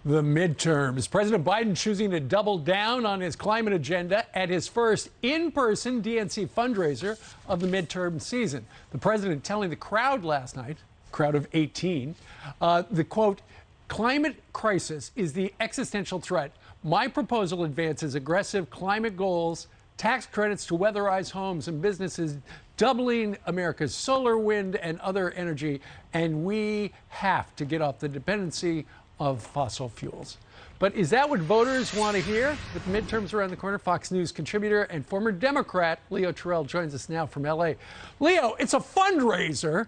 The midterms. President Biden choosing to double down on his climate agenda at his first in-person DNC fundraiser of the midterm season. The president telling the crowd last night, crowd of 18, the quote, "Climate crisis is the existential threat. My proposal advances aggressive climate goals, tax credits to weatherize homes and businesses, doubling America's solar, wind, and other energy, and we have to get off the dependency of fossil fuels." But is that what voters want to hear? With the midterms around the corner, Fox News contributor and former Democrat Leo Terrell joins us now from LA. Leo, it's a fundraiser.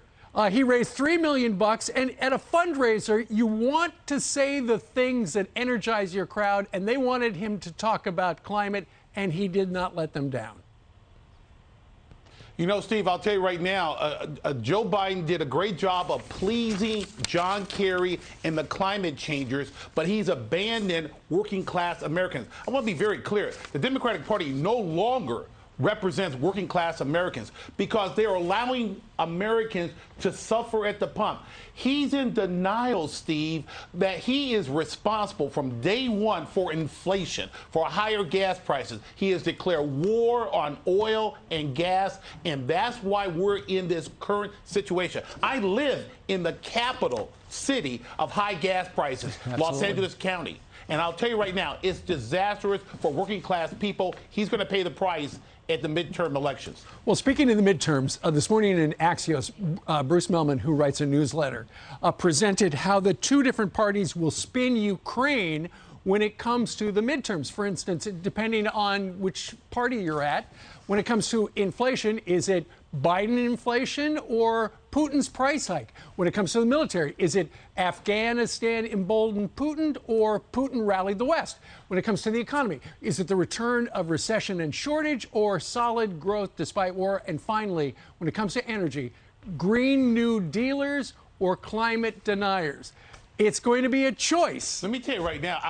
He raised $3 million, and at a fundraiser, you want to say the things that energize your crowd, and they wanted him to talk about climate, and he did not let them down. You know, Steve, I'll tell you right now, Joe Biden did a great job of pleasing John Kerry and the climate changers, but he's abandoned working class Americans. I want to be very clear. The Democratic Party no longer represents working class Americans because they are allowing Americans to suffer at the pump. He's in denial, Steve, that he is responsible from day one for inflation, for higher gas prices. He has declared war on oil and gas, and that's why we're in this current situation. I live in the capital city of high gas prices, Absolutely. Los Angeles County. And I'll tell you right now, it's disastrous for working class people. He's going to pay the price at the midterm elections. Well, speaking of the midterms, this morning in Axios, Bruce Mehlman, who writes a newsletter, presented how the two different parties will spin Ukraine when it comes to the midterms. For instance, depending on which party you're at, when it comes to inflation, is it Biden inflation or Putin's price hike? When it comes to the military, is it Afghanistan emboldened Putin or Putin rallied the West? When it comes to the economy, is it the return of recession and shortage or solid growth despite war? And finally, when it comes to energy, Green New Dealers or climate deniers? It's going to be a choice. Let me tell you right now,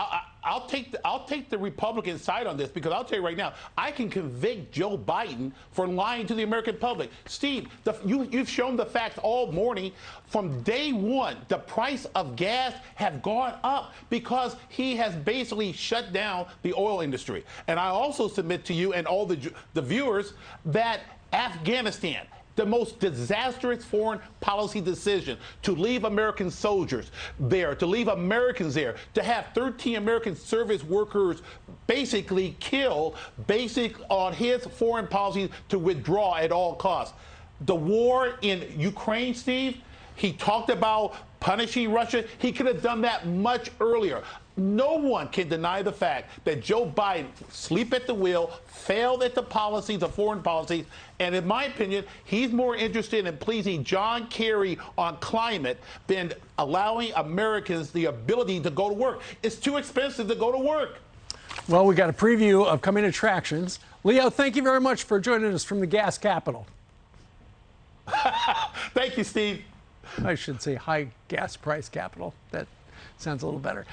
I'll take the Republican side on this because I'll tell you right now, I can convict Joe Biden for lying to the American public. Steve, you've shown the facts all morning. From day one, the price of gas have gone up because he has basically shut down the oil industry. And I also submit to you and all the viewers that Afghanistan, the most disastrous foreign policy decision, to leave American soldiers there, to leave Americans there, to have 13 American service workers basically killed on his foreign policy to withdraw at all costs. The war in Ukraine, Steve, he talked about punishing Russia. He could have done that much earlier. No one can deny the fact that Joe Biden asleep at the wheel, failed at the policies, the foreign policies, and in my opinion, he's more interested in pleasing John Kerry on climate than allowing Americans the ability to go to work. It's too expensive to go to work. Well, we got a preview of coming attractions. Leo, thank you very much for joining us from the gas capital. Thank you, Steve. I should say high gas price capital. That sounds a little better.